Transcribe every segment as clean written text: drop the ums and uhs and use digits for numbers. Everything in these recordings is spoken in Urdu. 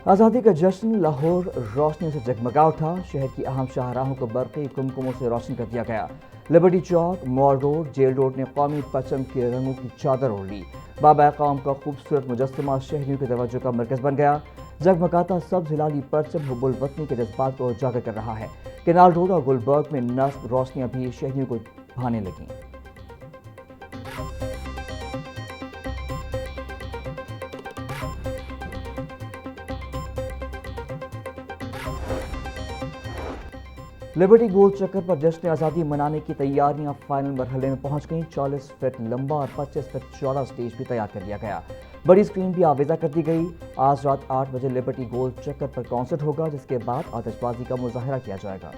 آزادی کا جشن لاہور روشنیوں سے جگمگا اٹھا۔ شہر کی اہم شاہراہوں کو برقی کمکموں سے روشن کر دیا گیا۔ لبرٹی چوک، مال روڈ، جیل روڈ نے قومی پرچم کے رنگوں کی چادر اوڑھ لی۔ بابا قوم کا خوبصورت مجسمہ شہریوں کی توجہ کا مرکز بن گیا۔ جگمگاتا سبز ہلالی پرچم حب الوطنی کے جذبات کو اجاگر کر رہا ہے۔ کینال روڈ اور گلبرگ میں نصب روشنیاں بھی شہریوں کو بھانے لگیں۔ لبرٹی گول چکر پر جشن آزادی منانے کی تیاریاں فائنل مرحلے میں پہنچ گئیں۔ 40 فٹ لمبا اور 25 فٹ چوڑا سٹیج بھی تیار کر لیا گیا۔ بڑی سکرین بھی آویزہ کر دی گئی۔ آج رات 8 بجے لبرٹی گول چکر پر کانسرٹ ہوگا، جس کے بعد آتش بازی کا مظاہرہ کیا جائے گا۔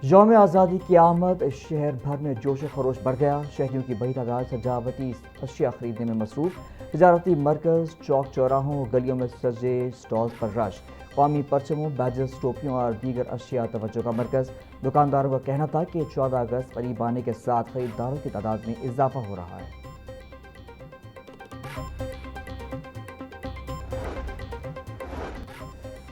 یوم آزادی کی آمد شہر بھر میں جوش و خروش بڑھ گیا۔ شہریوں کی بڑی تعداد سجاوٹی اشیاء خریدنے میں مصروف۔ تجارتی مرکز، چوک چوراہوں، گلیوں میں سجے سٹالز پر رش۔ قومی پرچموں، بیجز، ٹوپیوں اور دیگر اشیاء توجہ کا مرکز۔ دکانداروں کا کہنا تھا کہ 14 اگست قریب آنے کے ساتھ خریداروں کی تعداد میں اضافہ ہو رہا ہے۔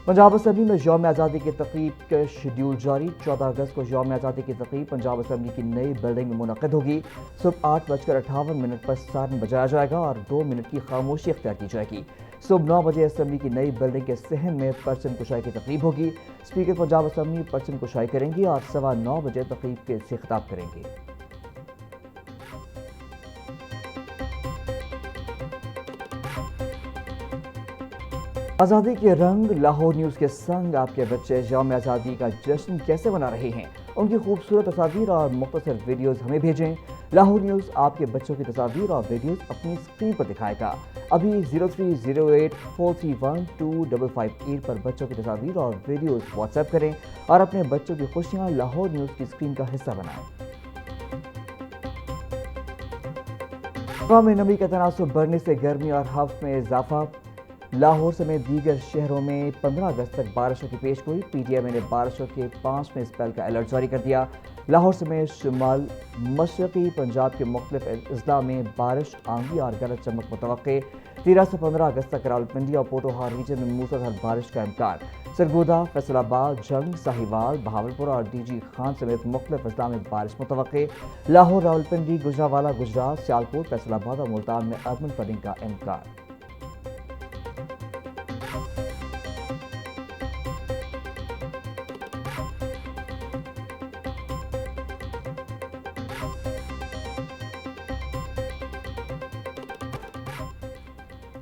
پنجاب اسمبلی میں یوم آزادی کی تقریب کا شیڈول جاری۔ 14 اگست کو یوم آزادی کی تقریب پنجاب اسمبلی کی نئی بلڈنگ میں منعقد ہوگی۔ صبح 8:58 پر سارن بجایا جائے گا اور 2 منٹ کی خاموشی اختیار کی جائے گی۔ صبح 9 بجے اسمبلی کی نئی بلڈنگ کے صحن میں پرچم کشائی کی تقریب ہوگی۔ اسپیکر پنجاب اسمبلی پرچم کشائی کریں گی اور 9:15 بجے تقریب سے خطاب کریں گے۔ آزادی کے رنگ لاہور نیوز کے سنگ آپ کے بچے یوم آزادی کا جشن کیسے منا رہے ہیں؟ ان کی خوبصورت تصاویر اور مختصر ویڈیوز ہمیں بھیجیں۔ لاہور نیوز آپ کے بچوں کی تصاویر اور ویڈیوز اپنی اسکرین پر دکھائے گا۔ ابھی 0308431255 پر بچوں کی تصاویر اور ویڈیوز واٹس ایپ کریں اور اپنے بچوں کی خوشیاں لاہور نیوز کی اسکرین کا حصہ بنائیں۔ ہوا میں نمی کا تناسب بڑھنے سے گرمی اور ہفت میں اضافہ۔ لاہور سمیت دیگر شہروں میں 15 اگست تک بارشوں کی پیش گوئی۔ پی ٹی ایم نے بارشوں کے 5ویں اسپیل کا الرٹ جاری کر دیا۔ لاہور سمیت شمال مشرقی پنجاب کے مختلف اضلاع میں بارش، آندھی اور گرج چمک متوقع۔ 13 سے 15 اگست تک راولپنڈی اور پوٹوہار ریجن میں موسلادھار بارش کا امکان۔ سرگودا، فیصل آباد، جنگ، ساہیوال، بہاولپور اور ڈی جی خان سمیت مختلف اضلاع میں بارش متوقع۔ لاہور، راولپنڈی، گجرانوالہ گجرات، سیالکوٹ، فیصل آباد اور ملتان میں اربن فلڈنگ کا امکان۔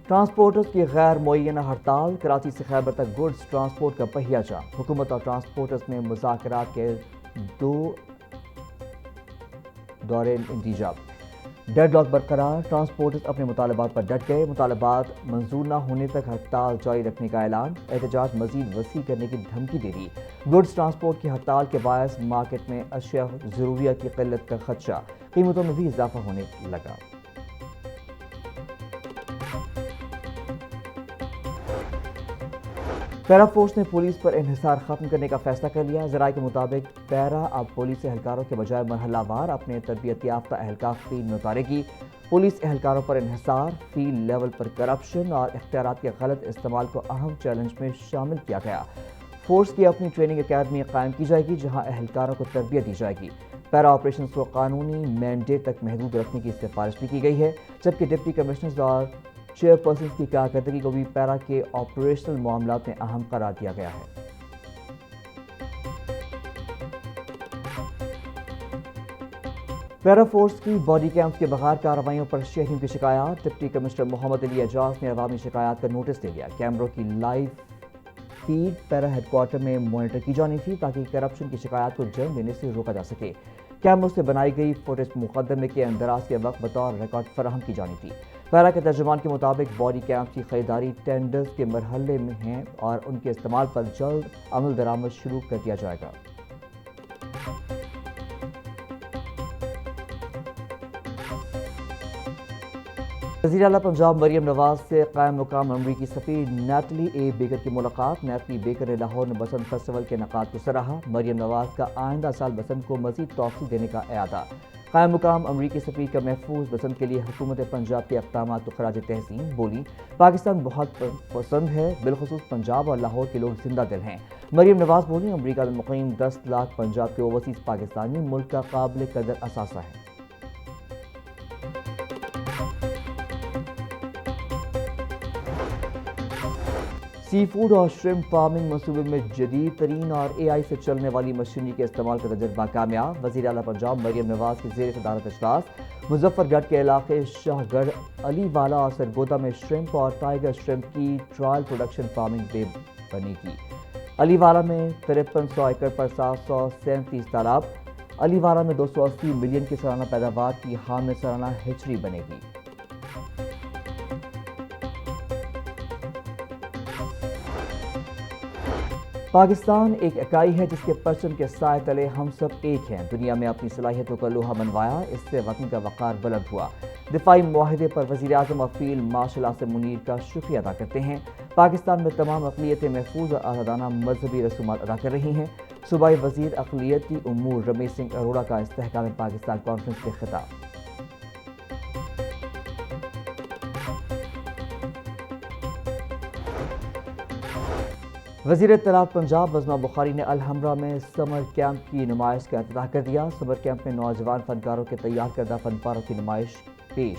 ٹرانسپورٹرز کی غیر معینہ ہڑتال۔ کراچی سے خیبر تک گڈز ٹرانسپورٹ کا پہیہ جام۔ حکومت اور ٹرانسپورٹرز میں مذاکرات کے 2 دورے نتیجہ۔ ڈیڈ لاک برقرار۔ ٹرانسپورٹرز اپنے مطالبات پر ڈٹ گئے۔ مطالبات منظور نہ ہونے تک ہڑتال جاری رکھنے کا اعلان۔ احتجاج مزید وسیع کرنے کی دھمکی دے دی۔ گڈز ٹرانسپورٹ کی ہڑتال کے باعث مارکیٹ میں اشیاء ضروریہ کی قلت کا خدشہ۔ قیمتوں میں بھی اضافہ ہونے لگا۔ پیرا فورس نے پولیس پر انحصار ختم کرنے کا فیصلہ کر لیا۔ ذرائع کے مطابق پیرا اب پولیس اہلکاروں کے بجائے مرحلہ وار اپنے تربیت یافتہ اہلکار فیلڈ میں اتارے گی۔ پولیس اہلکاروں پر انحصار، فیلڈ لیول پر کرپشن اور اختیارات کے غلط استعمال کو اہم چیلنج میں شامل کیا گیا۔ فورس کی اپنی ٹریننگ اکیڈمی قائم کی جائے گی جہاں اہلکاروں کو تربیت دی جائے گی۔ پیرا آپریشنز کو قانونی مینڈیٹ تک محدود رکھنے کی سفارش بھی کی گئی ہے، جبکہ ڈپٹی کمشنرز اور چیئرپرسنز کی کارکردگی کو بھی پیرا کے آپریشنل معاملات میں اہم قرار دیا گیا ہے۔ پیرا فورس کی باڈی کیمپس کے بغیر کارروائیوں پر شہریوں کی شکایات۔ ڈپٹی کمشنر محمد علی اعجاز نے عوامی شکایات کا نوٹس دے لیا۔ کیمروں کی لائیو فیڈ پیرا ہیڈ کوارٹر میں مانیٹر کی جانی تھی تاکہ کرپشن کی شکایات کو جنم لینے سے روکا جا سکے۔ کیمروں سے بنائی گئی فوٹیج مقدمے کے اندراج کے وقت بطور ریکارڈ فراہم کی جانی تھی۔ پیرا کے ترجمان کے مطابق باڈی کیمپ کی خریداری ٹینڈرز کے مرحلے میں ہیں اور ان کے استعمال پر جلد عمل درآمد شروع کر دیا جائے گا۔ وزیر اعلیٰ پنجاب مریم نواز سے قائم مقام امریکی سفیر نیٹلی اے بیکر کی ملاقات۔ نیٹلی بیکر نے لاہور میں بسنت فیسٹیول کے انعقاد کو سراہا۔ مریم نواز کا آئندہ سال بسنت کو مزید توسیع دینے کا اعادہ۔ قائم مقام امریکی سفیر کا محفوظ وطن کے لیے حکومت پنجاب کے اقدامات کو خراج تحسین، بولی پاکستان بہت پسند ہے، بالخصوص پنجاب اور لاہور کے لوگ زندہ دل ہیں۔ مریم نواز بولی امریکہ میں مقیم 10 لاکھ پنجاب کے اوورسیز پاکستانی ملک کا قابل قدر اثاثہ ہیں۔ سی فوڈ اور شرمپ فارمنگ منصوبے میں جدید ترین اور اے آئی سے چلنے والی مشینری کے استعمال کا تجربہ کامیاب۔ وزیر اعلیٰ پنجاب مریم نواز کی زیر صدارت اجلاس مظفر گڑھ کے علاقے شاہ گڑھ، علی والا اور سرگودا میں شرمپ اور ٹائیگر شرمپ کی ٹرائل پروڈکشن فارمنگ بے بنے گی۔ علی والا میں 5300 ایکڑ پر 737 تالاب، علی والا میں 280 ملین کی سالانہ پیداوار کی حامل سالانہ ہیچری بنے گی۔ پاکستان ایک اکائی ہے جس کے پرچم کے سائے تلے ہم سب ایک ہیں۔ دنیا میں اپنی صلاحیتوں کا لوہا منوایا، اس سے وطن کا وقار بلند ہوا۔ دفاعی معاہدے پر وزیر اعظم اور فیلڈ مارشل آصف منیر کا شکریہ ادا کرتے ہیں۔ پاکستان میں تمام اقلیتیں محفوظ اور آزادانہ مذہبی رسومات ادا کر رہی ہیں۔ صوبائی وزیر اقلیتی امور رمیش سنگھ اروڑہ کا استحکام پاکستان کانفرنس کے خطاب۔ وزیر اطلاعات پنجاب عظمہ بخاری نے الحمرہ میں سمر کیمپ کی نمائش کا افتتاح کر دیا۔ سمر کیمپ میں نوجوان فنکاروں کے تیار کردہ فن پاروں کی نمائش پیش،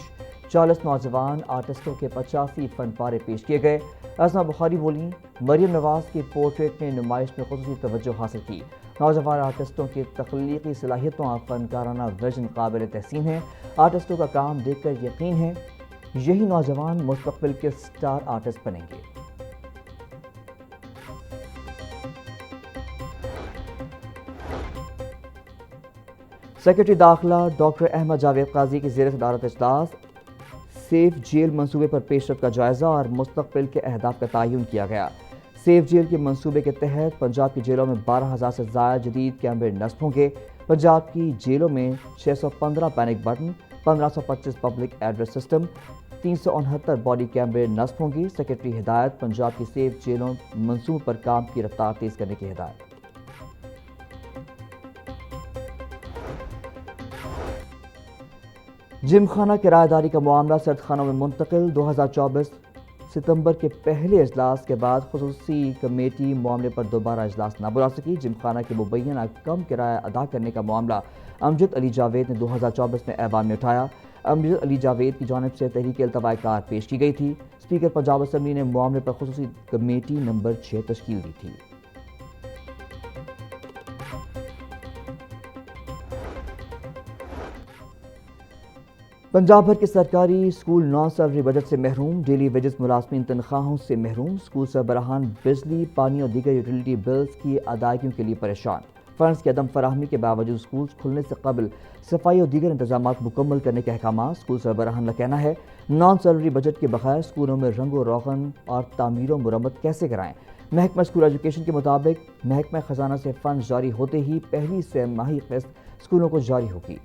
40 نوجوان آرٹسٹوں کے 85 فن پارے پیش کیے گئے۔ عظمہ بخاری بولیں مریم نواز کی پورٹریٹ نے نمائش میں خصوصی توجہ حاصل کی۔ نوجوان آرٹسٹوں کی تخلیقی صلاحیتوں اور فنکارانہ ویژن قابل تحسین ہے۔ آرٹسٹوں کا کام دیکھ کر یقین ہے یہی نوجوان مستقبل کے سٹار آرٹسٹ بنیں گے۔ سیکرٹری داخلہ ڈاکٹر احمد جاوید قاضی کی زیر صدارت اجلاس سیف جیل منصوبے پر پیش رفت کا جائزہ اور مستقبل کے اہداف کا تعین کیا گیا۔ سیف جیل کے منصوبے کے تحت پنجاب کی جیلوں میں 12,000 سے زائد جدید کیمرے نصب ہوں گے۔ پنجاب کی جیلوں میں 615 panic button, 1525 public address system, 369 body کیمرے نصب ہوں گی۔ سیکرٹری ہدایت پنجاب کی سیف جیلوں منصوبے پر کام کی رفتار تیز کرنے کی ہدایت۔ جم خانہ کرایہ داری کا معاملہ سرد خانوں میں منتقل، 2024 ستمبر کے پہلے اجلاس کے بعد خصوصی کمیٹی معاملے پر دوبارہ اجلاس نہ بلا سکی۔ جم خانہ کے مبینہ کم کرایہ ادا کرنے کا معاملہ امجد علی جاوید نے 2024 میں ایوان میں اٹھایا۔ امجد علی جاوید کی جانب سے تحریک التواء کار پیش کی گئی تھی۔ اسپیکر پنجاب اسمبلی نے معاملے پر خصوصی کمیٹی نمبر 6 تشکیل دی تھی۔ پنجاب بھر کے سرکاری اسکول نان سیلری بجٹ سے محروم، ڈیلی ویجز ملازمین تنخواہوں سے محروم، اسکول سربراہان بجلی، پانی اور دیگر یوٹیلیٹی بلز کی ادائیگیوں کے لیے پریشان۔ فنڈز کی عدم فراہمی کے باوجود اسکول کھلنے سے قبل صفائی اور دیگر انتظامات مکمل کرنے کے احکامات۔ اسکول سربراہان کا کہنا ہے نان سیلری بجٹ کے بغیر اسکولوں میں رنگ و روغن اور تعمیر و مرمت کیسے کرائیں۔ محکمہ اسکول ایجوکیشن کے مطابق محکمہ خزانہ سے فنڈ جاری ہوتے ہی پہلی سہ ماہی قسط اسکولوں کو جاری ہوگی۔